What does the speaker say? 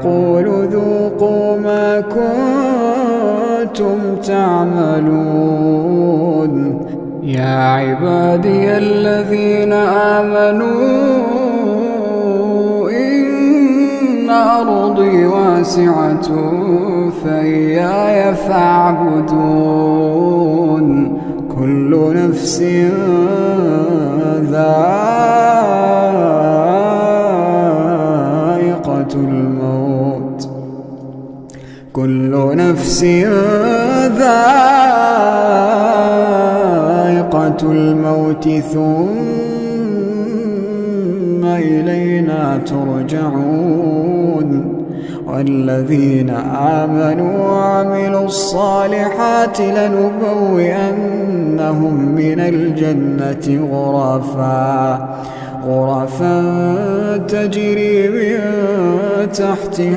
قولوا ذوقوا ما كنتم تعملون. يا عبادي الذين آمنوا إن أرضي واسعة فإياي فاعبدون. كل نفس ذائقة الموت، كل نفس ذائقة الموت ثم إلينا ترجعون. والذين آمنوا وعملوا الصالحات لنبوئنهم من الجنة غرفا تجري من تحتها